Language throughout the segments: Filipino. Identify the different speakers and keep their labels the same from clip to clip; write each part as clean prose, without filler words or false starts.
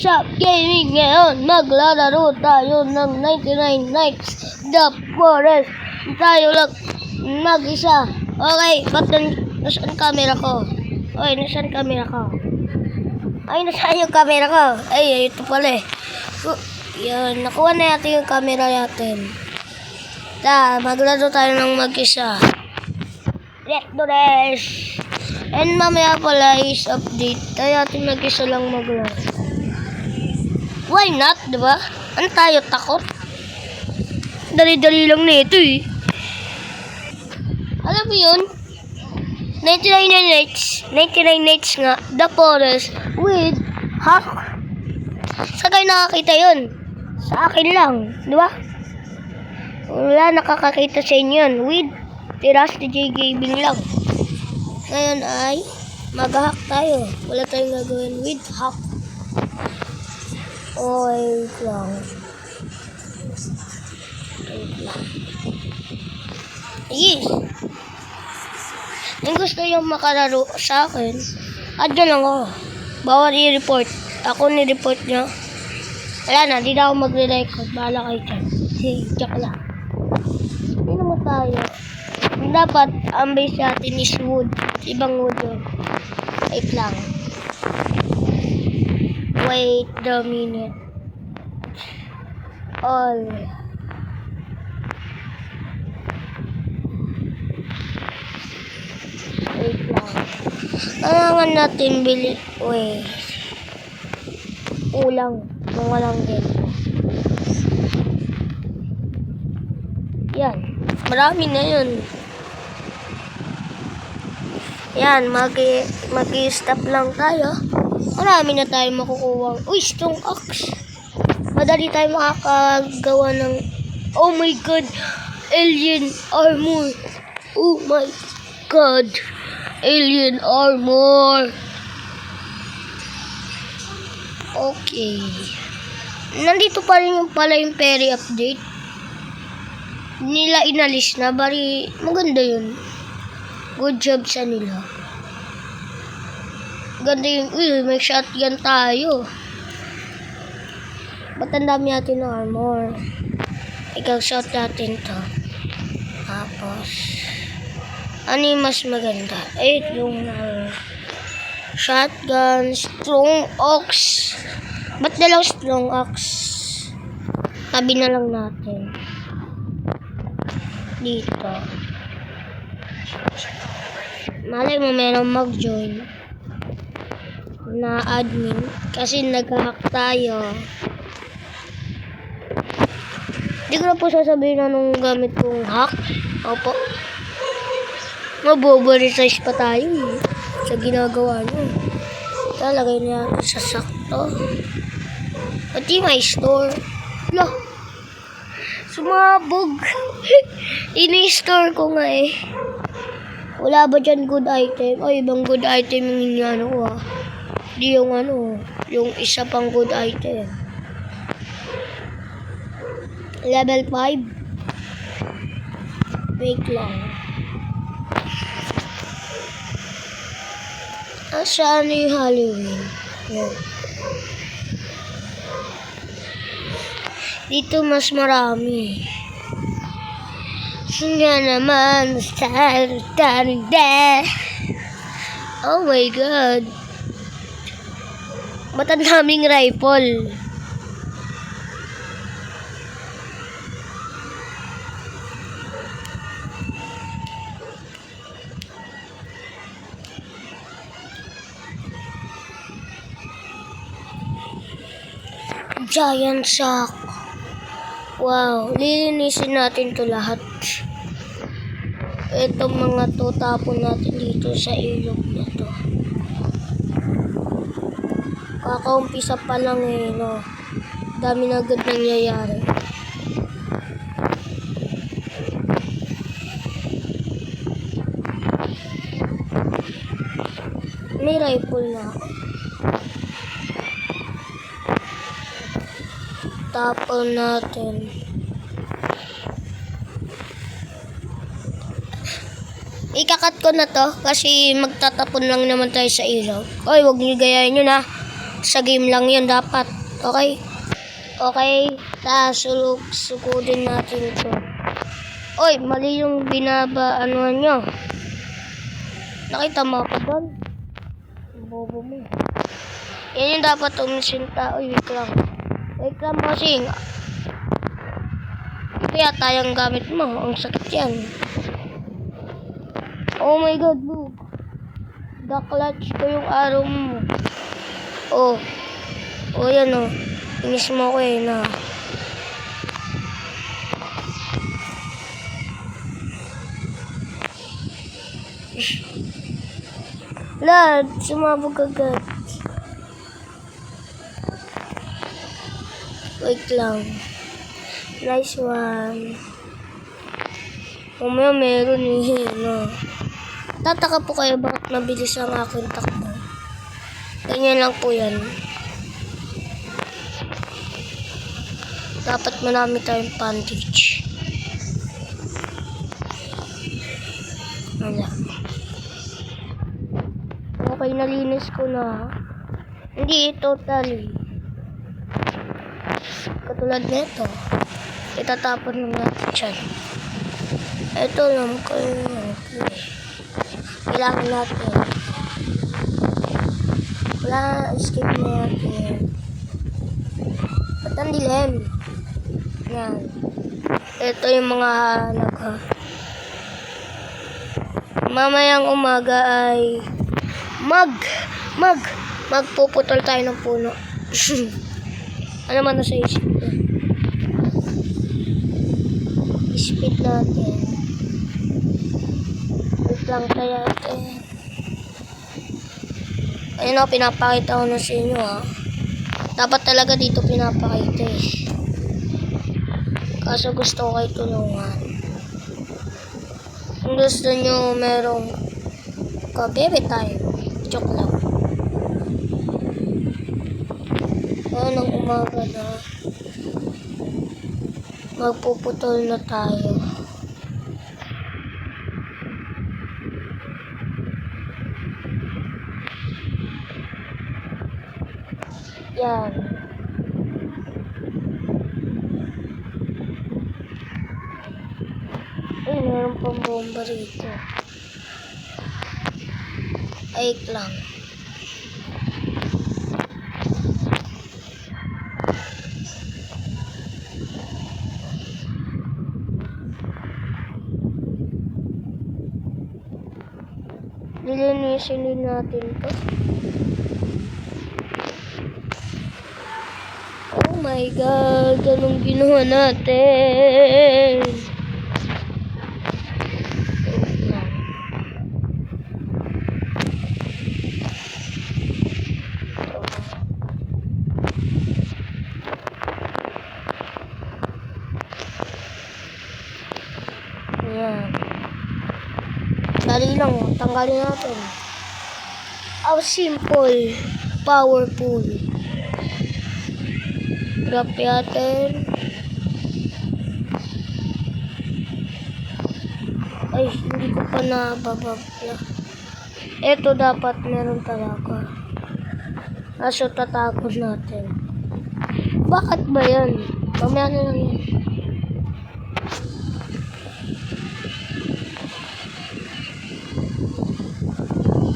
Speaker 1: sa gaming ngayon. Maglalaro tayo ng 99 Nights The Forest. Tayo lang mag-isa. Okay, ba't nasaan camera ko? Oy, nasaan camera ko? Ay, nasaan yung camera ko? Ay, ito pala eh. Yan, nakuha na natin yung camera natin. Maglaro tayo ng mag-isa. Let's do this! And mamaya pala is update. Tayo natin mag-isa lang maglaro. Why not, diba? Ano tayo, takot? Dali-dali lang na ito eh. Alam mo yun? 99 nights nga, The Forest with Hawk. Saan kayo nakakita yun? Sa akin lang, diba? Wala nakakakita sa inyo yun. With Tiras DJ Gaming lang. Ngayon ay mag-hack tayo. Wala tayong gagawin with Hawk. Wait lang. Yes. Kung gusto yung makalaro sa akin, adyan lang ako. Bawal i-report. Ako ni-report nyo. Wala na, di na ako magre-record. Bahala kayo dyan. Sige, tsak lang. Hindi naman tayo. Dapat, ang base natin is wood. Ibang wood yun. Wait lang. Wait a minute. All. Wait lang. Kailangan natin bili. Wait. Ulang. Kung walang din. Yan. Marami na yun. Yan. Mag-stop lang tayo. Marami na tayo makukuha. Uy, strong axe. Madali tayo makakagawa ng oh my god, alien armor. Oh my god, alien armor. Okay. Nandito pa rin pala yung Perry update. Nila inalis na. Bari, maganda yun. Good job sa nila. Ganda yung, may shotgun tayo. Ba't ang dami natin ng armor? Ikaw, shot natin to. Tapos, ano yung mas maganda? Ay, yung shotgun, strong axe. Ba't na lang strong axe? Tabi na lang natin. Dito. Malay mo meron mag-join na admin kasi nag-hack tayo. Hindi ko na po sasabihin anong gamit kong hack. Opo. Mabobo-resize pa tayo eh. Sa ginagawa nyo. Talagay niya sa sakto. Pati may store. Lo. Sumabog. Ini-store ko nga eh. Wala ba dyan good item? Ay, ibang good item yung ano ko ah. Di yung ano, yung isa pang good item. Level 5. Wait lang. Saan yung Halloween? Yan. Dito mas marami. Nga naman, oh my god. Ba't ang daming rifle? Giant sack. Wow, lilinisin natin to lahat. Itong mga to, tapon natin dito sa ilog na to. Kakaumpisa pa lang eh, no. Dami na agad nangyayari. May rifle na ako. Tapon natin. Ikakat ko na to kasi magtatapon lang naman tayo sa ilaw. Oy, wag niyo gayahin yun ha. Sa game lang yun dapat. Okay? Okay. Sugudin natin ito. Oy, mali yung anuhan nyo. Nakita mo ako doon? Bobo mo. Yan yung dapat umisinta. Uy, wait lang. Wait lang, bossing. Ito yata yung gamit mo. Ang sakit yan. Oh my god, look. Da-clutch ko yung arrow mo. Oh. Oh, yan oh. Inis mo ko eh na. Lad, sumabog agad. Wait lang. Nice one. Mamaya meron eh. No. Tataka po kayo bakit mabilis ang aking takbo. Ganyan lang po yan. Dapat marami tayong bandage. Wala. Okay, nalinis ko na. Hindi totally. Katulad nito. Itatapon na natin dyan. Ito lang kayo. Kailangan natin. Wala, skip na natin. Ba't ang dilim? Yan. Ito yung mga nagha. Mamayang umaga ay magpuputol tayo ng puno. Ano man nasa isip ko? Speed natin. Wait lang tayo natin. Ayun o, pinapakita ko na sa inyo ha. Dapat talaga dito pinapakita eh. Kaso gusto ko kayo tulungan. Kung gusto nyo merong kabebe tayo. Joke lang. Ayun ang umaga na. Magpuputol na tayo. Yan. Ay, meron pang bomba rito. Ay, lang. Lilinisin din natin to. Oh my god, anong ginawa natin? Ayan. Dali lang, tanggalin natin. How simple, powerful. Drop natin. Ay, hindi ko pa nabababla. Ito dapat meron talaga. Kaso tatapos natin. Bakit ba yan? Mamaya na lang yan.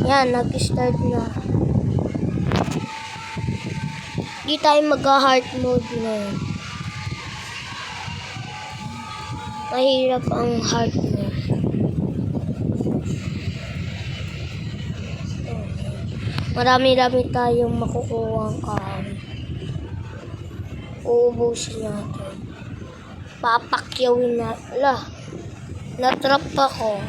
Speaker 1: Yan, nag-start na. Di tayo mag-heart mode na. Mahirap ang heart mode. Marami-rami tayong makukuha ang kahoy. Uubusin natin. Papakyawin natin. Ala, natrap ako.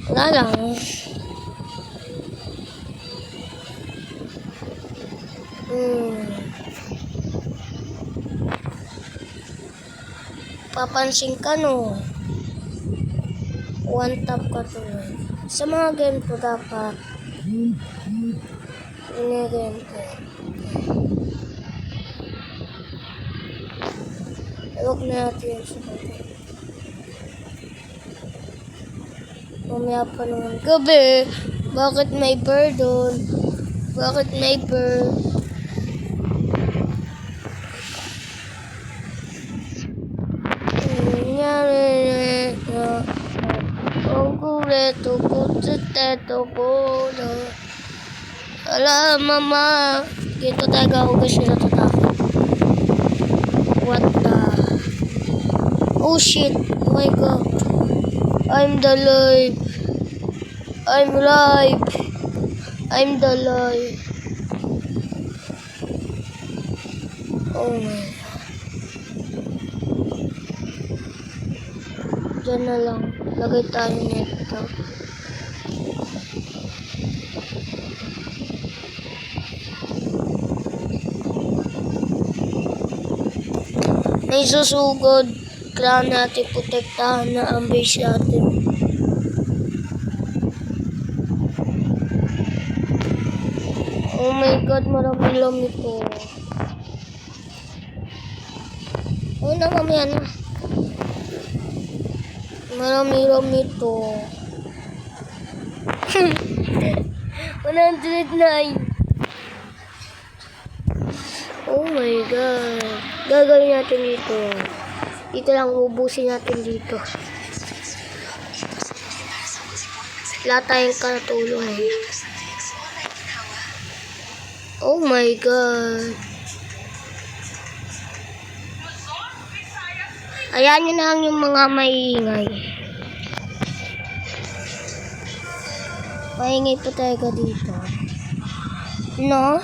Speaker 1: Wala lang. Papansin ka no. One tap ka to. Sa mga game ko dapat inigame ko. Huwag na natin yung subukan. Mamaya pa naman gabi. Bakit may bird doon? Bakit may bird? Ala, mama. Dito tayo gahugas siya natatakot. What the? Oh shit. Oh my god. I'm the live. I'm live. I'm the live. Oh my. Diyan na lang. Lagay tayo nito. May susugod. Kailangan natin protektahan na ang base natin. Oh my god, maraming lamig po. Oh na, mamaya na. Maraming lamig to. 109. Oh my god. Gagawin natin dito. Dito lang ubusin natin dito. Wala tayong katulong eh. Oh my god. Ayan nyo na lang yung mga maingay. Maingay pa talaga dito. No?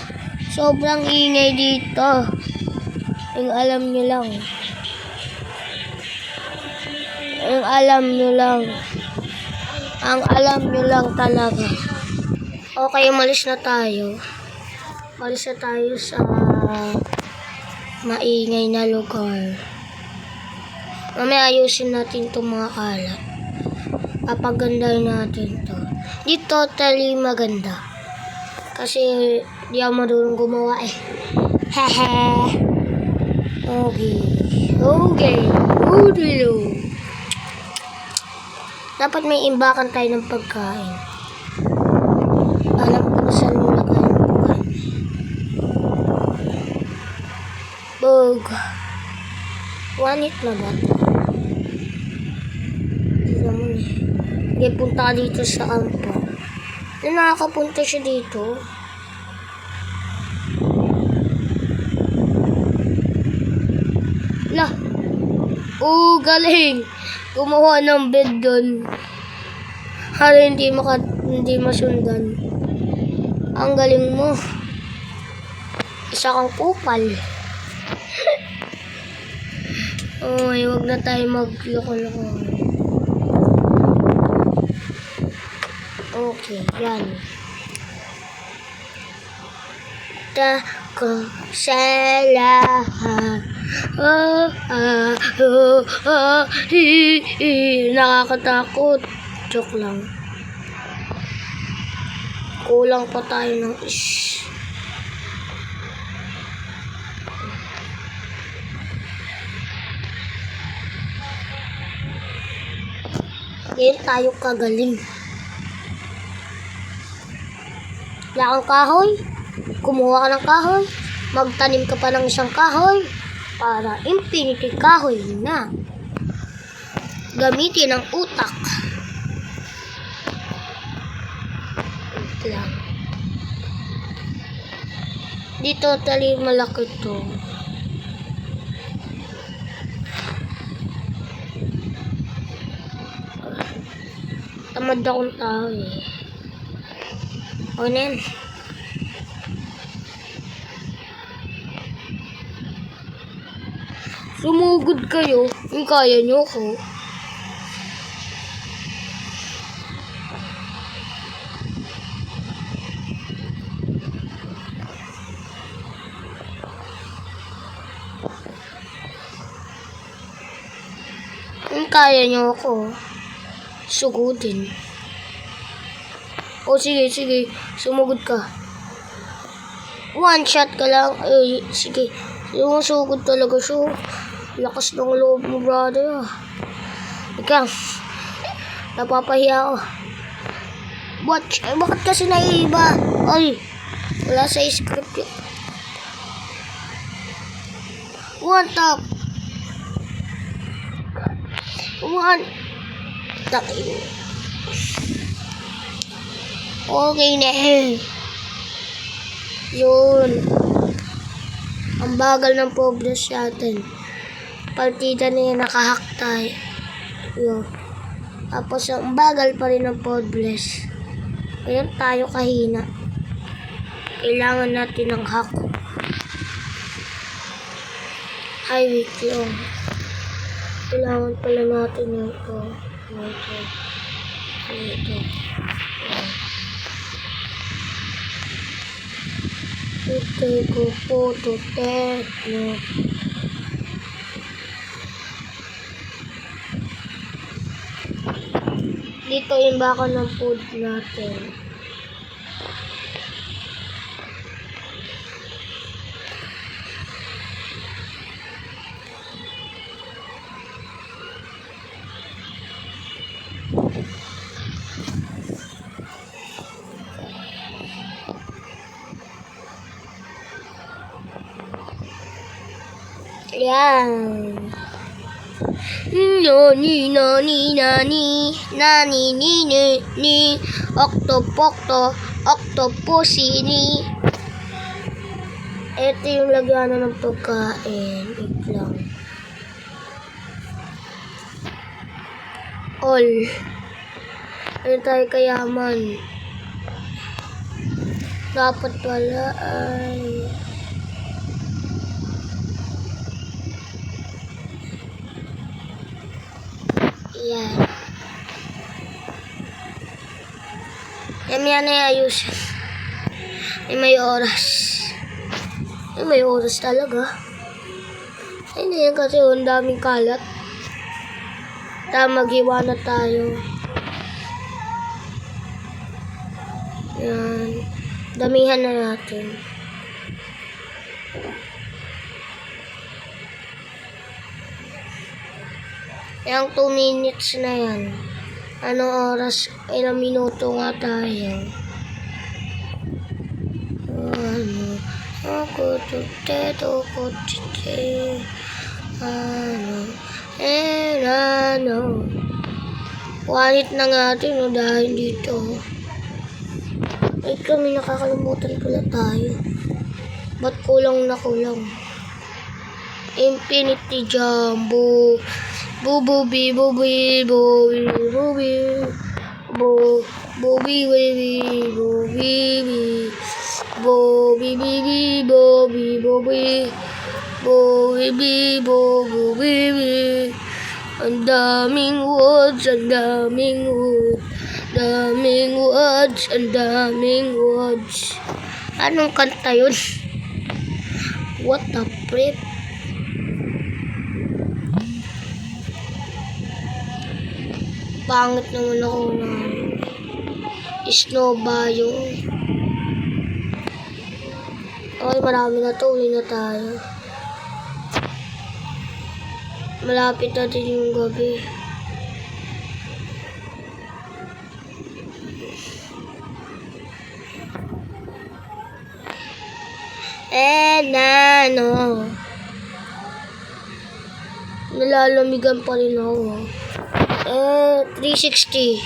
Speaker 1: Sobrang ingay dito. Yung alam nyo lang. Yung alam nyo lang. Ang alam nyo lang talaga. Okay, umalis na tayo. Umalis na tayo sa maingay na lugar. Mamaya ayusin natin itong mga kalat. Papagandahin natin to. Di totally maganda. Kasi di ako marunong gumawa eh. Hehe. Okay. Okay. Udilo. Dapat may imbakan tayo ng pagkain. Alam ko saan mo lagay ng pagkain. Bug. Wanit na ba? Hindi naman eh. Hindi punta dito sa kampo. Nakakapunta siya dito. Lah. Oh, galing. Gumawa ng bed doon. Para hindi masundan. Ang galing mo. Isa kang kupal. Oy, wag na tayo magloko-loko. Okay, yan. Tako sa lahat. Nakakatakot. Joke lang. Kulang pa tayo ng Ngayon tayo kagaling. Wala kang kahoy. Kumuha ka ng kahoy. Magtanim ka pa ng isang kahoy. Para infinity kahoy na. Gamitin ang utak. Lang. Di totally malaki to. Tamad akong tao eh. O na yan. Sumugod kayo. Yung kaya nyo ko. Yung kaya nyo ko. Sugudin. O sige, sige. Sumugod ka. One shot ka lang. Sige. Yung sugod talaga siya. Lakas ng loob mo, brother. Ikaw, napapahiya ako. Bakit kasi naiiba? Ay, wala sa script yun. One tap. One. Takin. Okay na eh. Yun. Ang bagal ng progress natin. Partida na yun, nakahack tayo. Yun. Tapos ang bagal pa rin ng progress. Ngayon tayo kahina. Kailangan natin ng hack. Ay, wait lang. Kailangan pala natin ito. Ito. Ito ko photo techno. Dito yung baka ng food natin. Yan. Nani, octopusini. Ito yung lagyanan ng pagkain. Wait lang. All. Ayun tayo kayaman. Dapat pala ay... Yan. Yan ay ayos. May oras. May oras talaga. Ay na yan kasi ang daming kalat. Maghiwa na tayo. Yan. Damihan na natin. Yang 2 minutes na yan. Anong oras? Ilang minuto nga tayo. Ako tuteto ko tite. Wanit na nga natin dahil dito. Ay kami nakakalimutan pala tayo. Ba't kulang na kulang? Infinity Jumbo. Bobi bobi bobi bobi bobi bobi bobi bobi bobi bobi bobi bobi. Ang daming words, ang daming words, daming words, ang daming words. Anong kanta yun? What the flip? Pangit naman ako na snow ba yung... Okay, marami na to. Uwi na tayo. Malapit na din yung gabi. Nalalamigan pa rin ako. 360.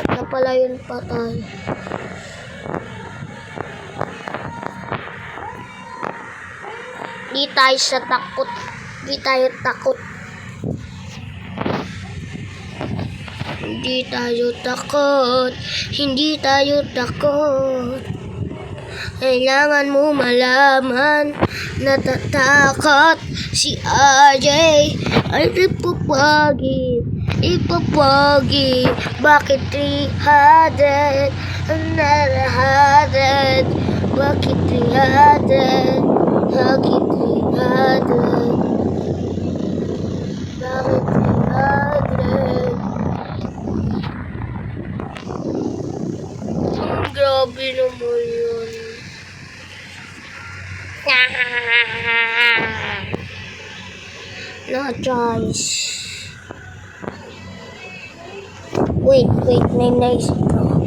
Speaker 1: Napalayon pa tayo. Di tayo takot. Hindi tayo takot. Kailangan mo malaman, natatakot si RJ ay ipapagi. Bakit 300? Another 100. Bakit 300? Bakit 300? Bakit 300? Grabe naman yun. No choice. Wait, may naisip ko.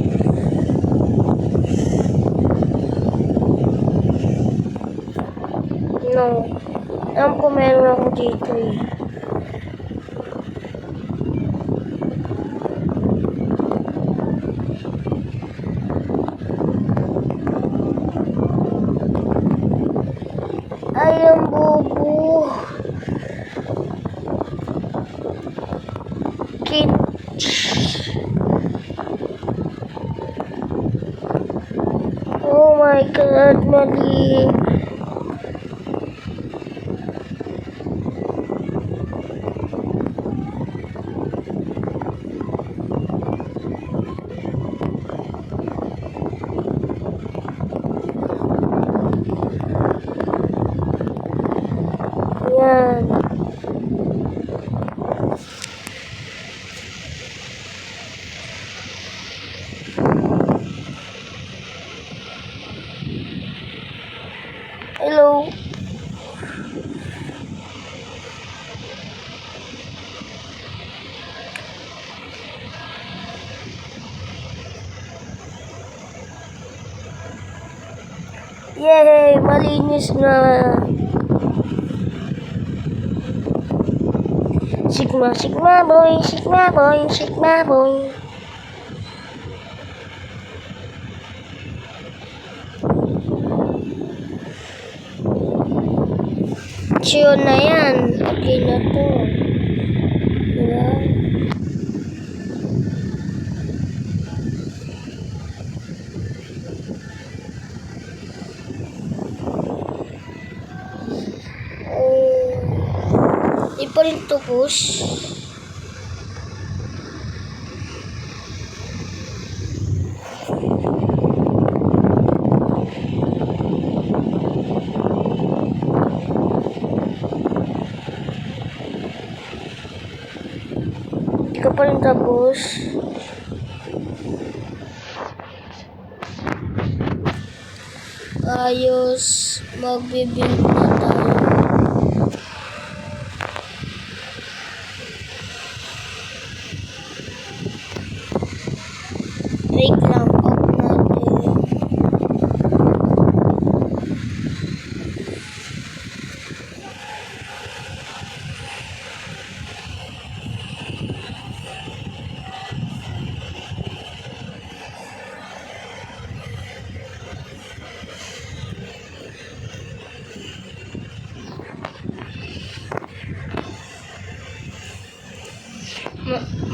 Speaker 1: No. Alam ko meron ako dito eh. Ay, ang bobo. Oh my God, mali. Yan. Hello. Yay! Malinis na. Sigma, Sigma boy, Sigma boy, Sigma boy. Yun na yan. Okay na to. Diba? Di pa rin tapos. Di ka pa rin tapos. Ayos. Magbibig na tayo. Wait lang, off natin.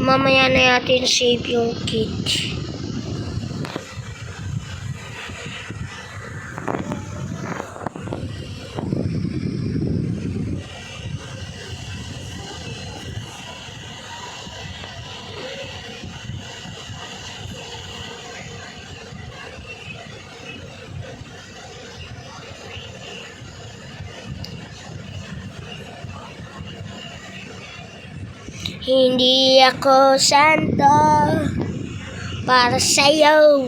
Speaker 1: Mamaya na natin save yung kit. Hindi ako santo para sa'yo.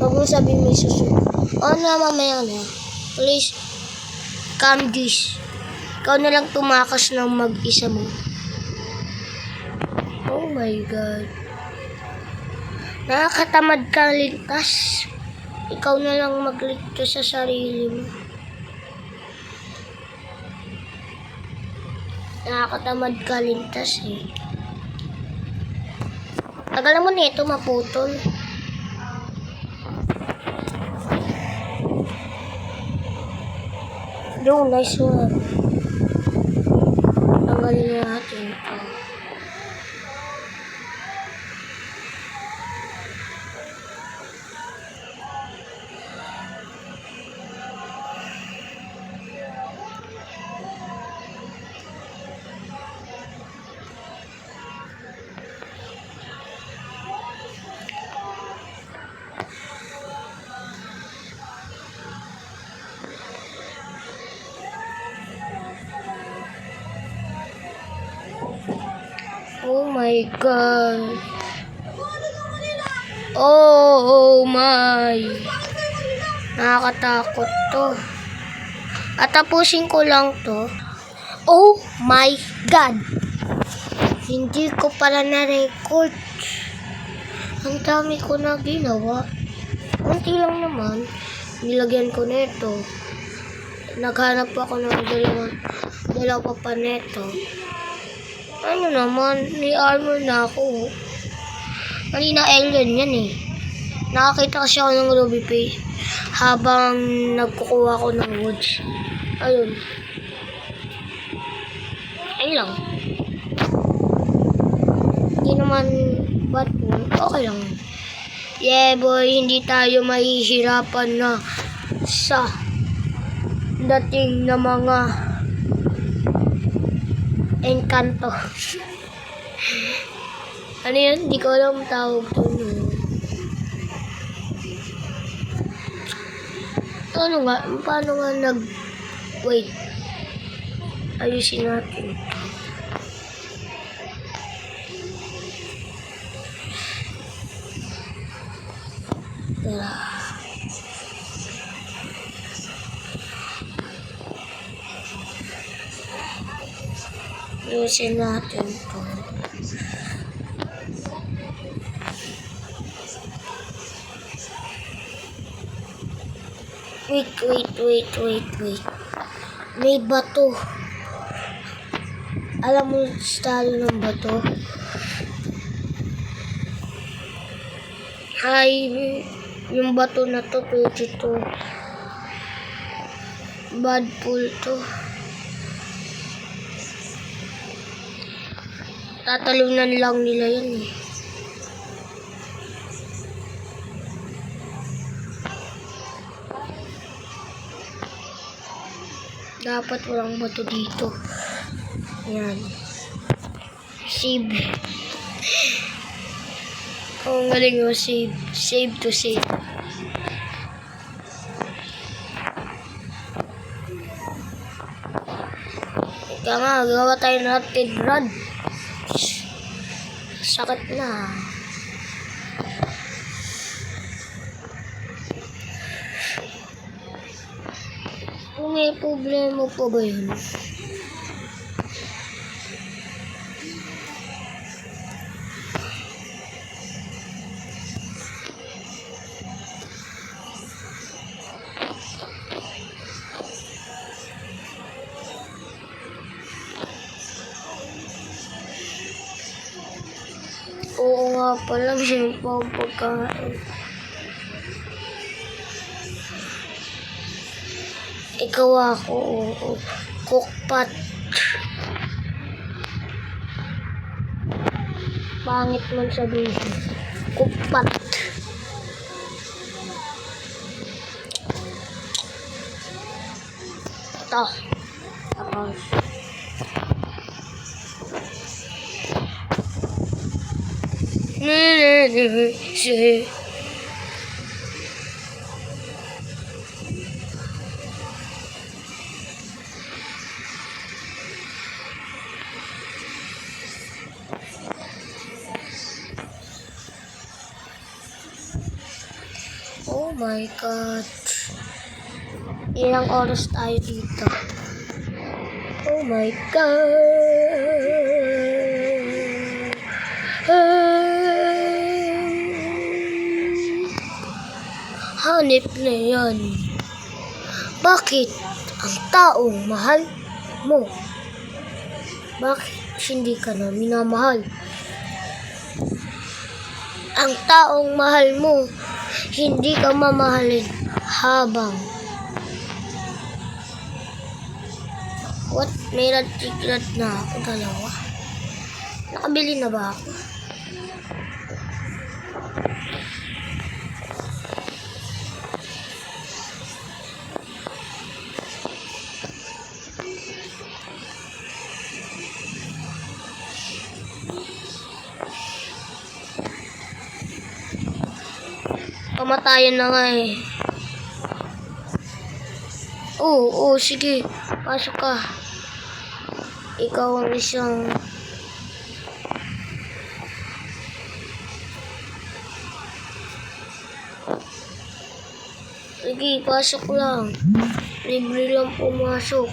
Speaker 1: Huwag mo sabihin may susunod. Oo na, mamaya na. Please, calm this. Ikaw na lang tumakas ng mag-isa mo. Oh my God. Nakakatamad ka ligtas. Ikaw na lang magligtas sa sarili mo. Nakakatamad ka ligtas eh. Tagal mo nito maputol. Yo, nice one. Tanggalin natin ito. my God. Oh my. Nakakatakot to. At tapusin ko lang to. Oh my God. Hindi ko pala na-record. Ang dami ko na ginawa. Unti lang naman. Nilagyan ko nito. Naghanap ako ng dalawa pa neto. Ano naman, may armor na ako. Kanina alien yan eh. Nakakita kasi ako ng Ruby Pay habang nagkukuha ako ng woods. Ayun. Ayun lang. Hindi naman ba't okay lang. Yeah boy, hindi tayo mahihirapan na sa dating na mga encanto. Ano yun? Hindi ko alam tawag doon. Ano nga? Paano nga wait. Ayusin natin. Tara. Ayusin natin ito. Wait. May bato. Alam mo yung style ng bato? Ay, yung bato na to, pwede to. Bad pull to. Tatalunan lang nila yan eh. Dapat walang bato dito. Yan. Save. Oh, galing mo. Save. Save to save. Ika nga, gawa tayo natin run. Sakit na. Kung may problema po ba yun? Oo nga pala, may pagkain. Ikaw ako, oo. Cookpot. Pangit man sabihin. Cookpot. Ito. Tapos. Oh my God. Ilang oras tayo dito? Oh my God. Hanip na yan. Bakit ang taong mahal mo? Bakit hindi ka na minamahal? Ang taong mahal mo, hindi ka mamahalin habang what? May tiglat na ako, dalawa. Nakabili na ba ako? Pamatayan na nga eh. Oo, sige. Pasok ka. Ikaw ang isang Sige, pasok lang. Libre lang pumasok.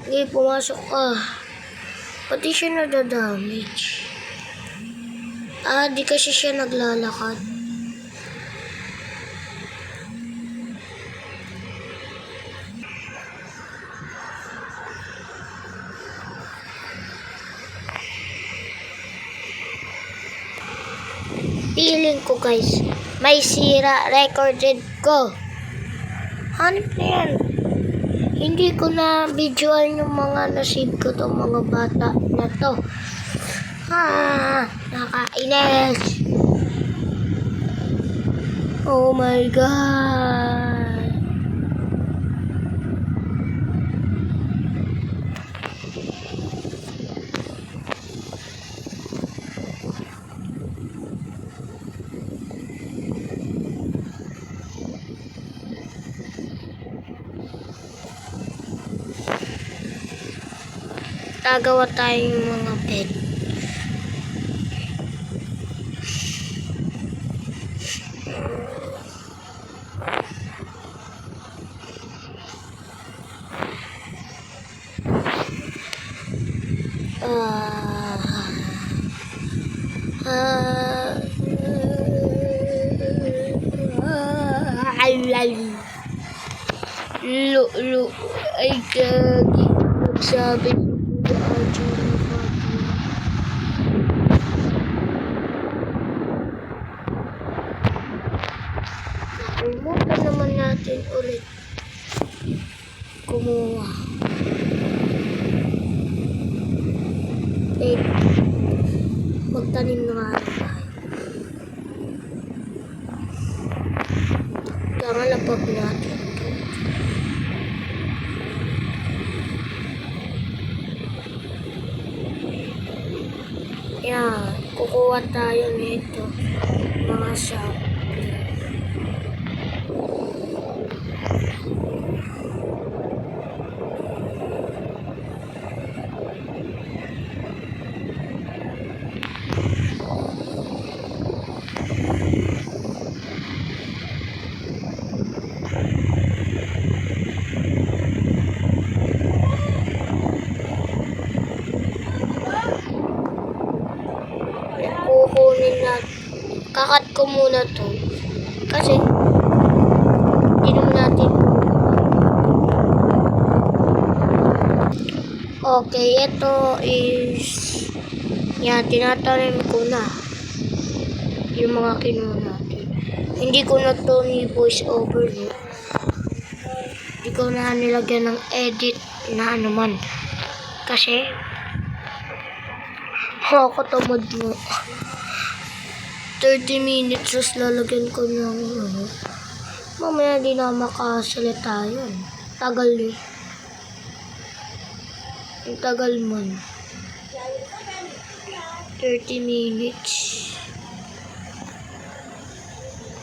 Speaker 1: Sige, pumasok ka. Pati siya nadadamage. Di kasi siya naglalakad. Feeling ko guys, may sira recorded ko. Hanip na yan. Hindi ko na videoan yung mga nasave ko tong mga bata na to. Nakainis. Oh my God. Tagawa tayong mga pet. Ay gagi. Sabi Remote naman natin ulit kumuha. Magtanim na nga lang tayo. Kakalapag natin. Yan, kukuha tayo nito mga shop. Kukunin natin. Kakat ko muna to. Kasi, hindi naman natin. Okay, ito is, yan, tinatanim ko na. Yung mga kinuha natin. Hindi ko na to ni voice over. Hindi ko na nilagyan ng edit na anuman. Kasi, makatamad mo. 30 minutes just lalagyan ko ng mamaya di na makasalita yun. Tagal eh. Ang tagal man. 30 minutes.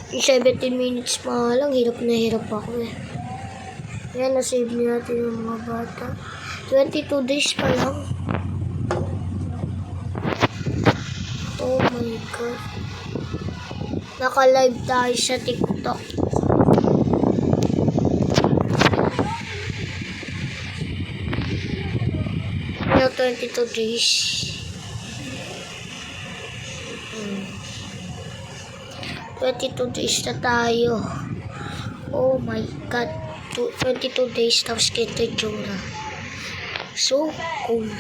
Speaker 1: 17 minutes pa lang. Hirap na hirap ako eh. Yan, nasave natin yung mga bata. 22 days pa lang. Oh my God. Naka-live tayo sa TikTok. Now 22 days. 22 days na tayo. Oh my God. 22 days tapos kita Jura. So cool.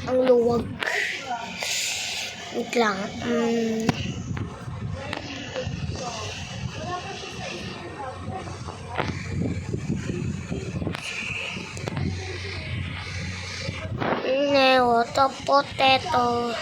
Speaker 1: Ang luwag. Wait lang. Water potato.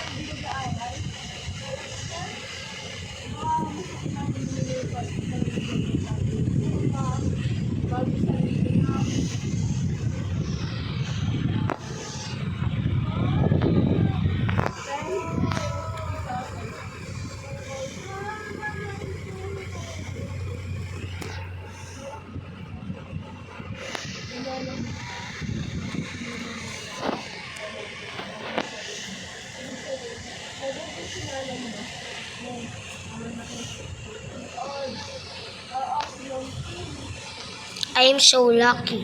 Speaker 1: I'm so lucky.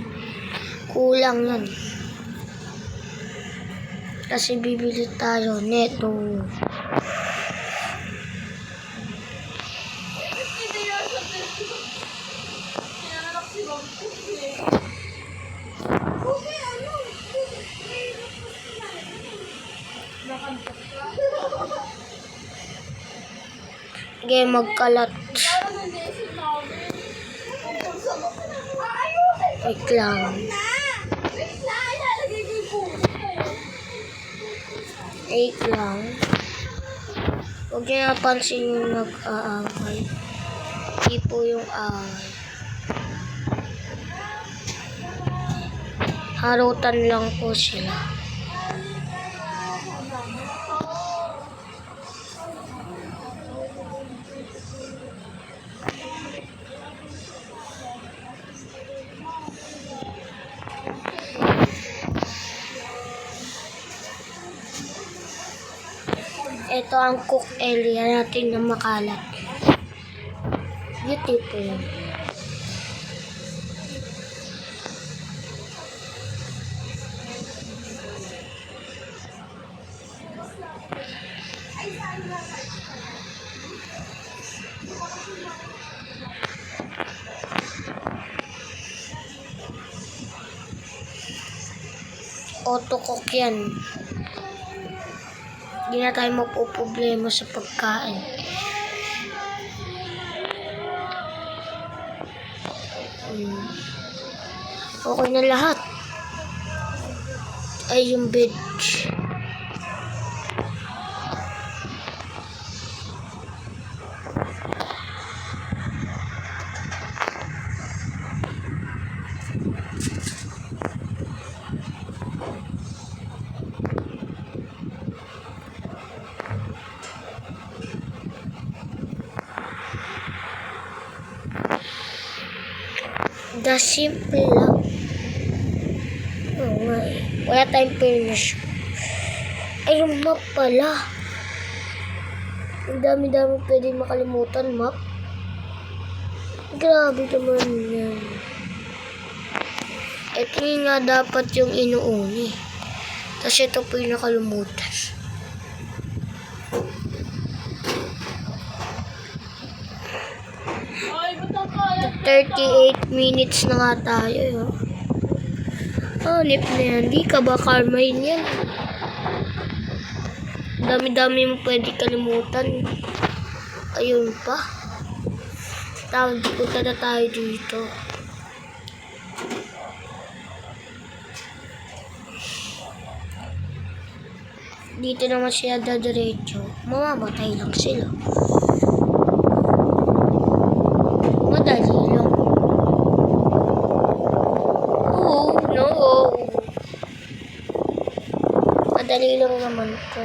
Speaker 1: Kulang yun. Kasi bibili tayo neto. Sige, magkalat. Wait lang. Wait lang. Huwag niyo napansin yung nag-aaway. Hindi po yung away. Harutan lang po sila. Ito ang cook area natin na makalat. Beautiful. Auto-cook yan. Hindi na tayo mapuproblema sa pagkain. Okay na lahat. Ay, yung veg. The simple lang. Oo nga eh. Wala tayong finish. Ay, yung map pala. Ang dami-dami pwede makalimutan, map. Grabe naman yan. Ito yung nga dapat yung inuuni. Kasi ito po yung nakalimutan. 38 minutes na nga tayo. Hanip na yan. Di ka ba Carmine yan? Dami-dami mo pwede kalimutan. Ayun pa. Tawag, punta na tayo dito. Dito naman siya dadiretso. Mamamatay lang sila. Madali lang. Oh, no. Madali lang naman to.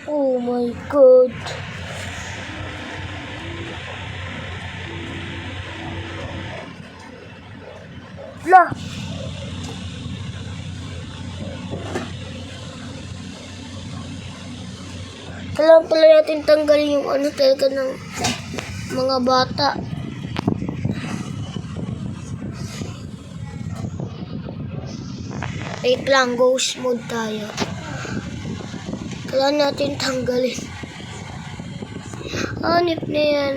Speaker 1: Oh my God. Lah. Kailangan pala natin tanggalin yung ano talaga ng mga bata. Wait lang, ghost mode tayo. Kailangan natin tanggalin. Hanip na yan.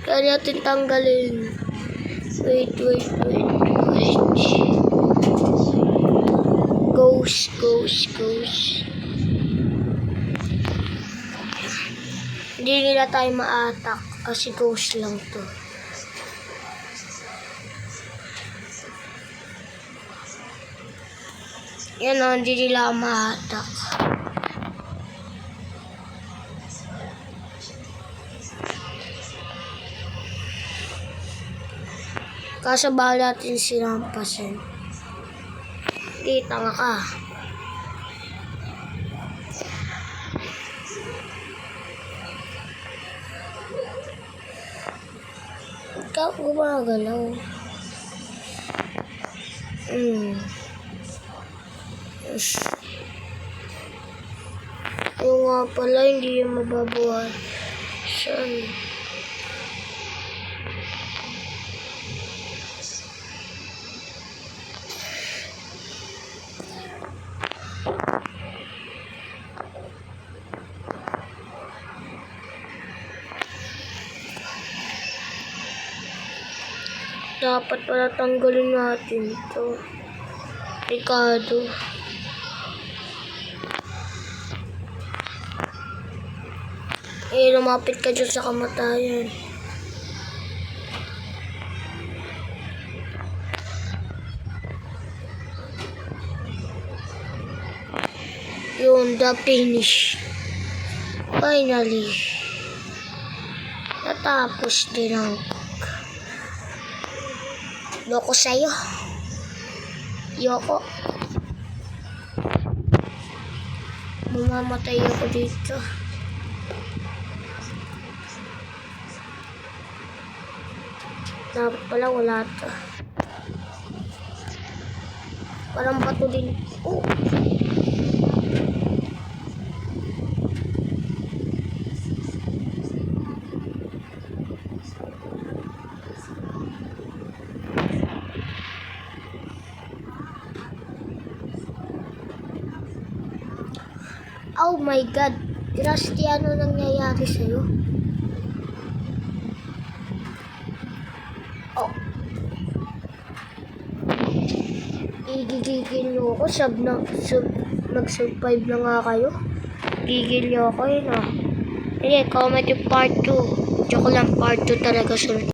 Speaker 1: Kailangan natin tanggalin. Wait. Ghost. Hindi nila tayo ma-attack kasi ghost lang to. Yan o, hindi nila ma-attack. Kaso bawal natin sinampasin. Kita nga ka. Ikaw gumagalaw. Yung nga pala, hindi yung mababawan. Saan? Dapat pala tanggalin natin ito. Ricardo. Lumapit ka dyan sa kamatayan. Yun, the finish. Finally. Natapos din ang loko sa'yo. Yoko. Mamamatay ako dito. Dapat pala wala to. Parang bato din. Oh. Oh my God. Krusty, ano nangyayari sa'yo? Oh. Igigigil nyo ako. Nag-survive na nga kayo. Gigil nyo ako yun ah. Sige, comment yung part 2. Joke lang, part 2 talaga sunod.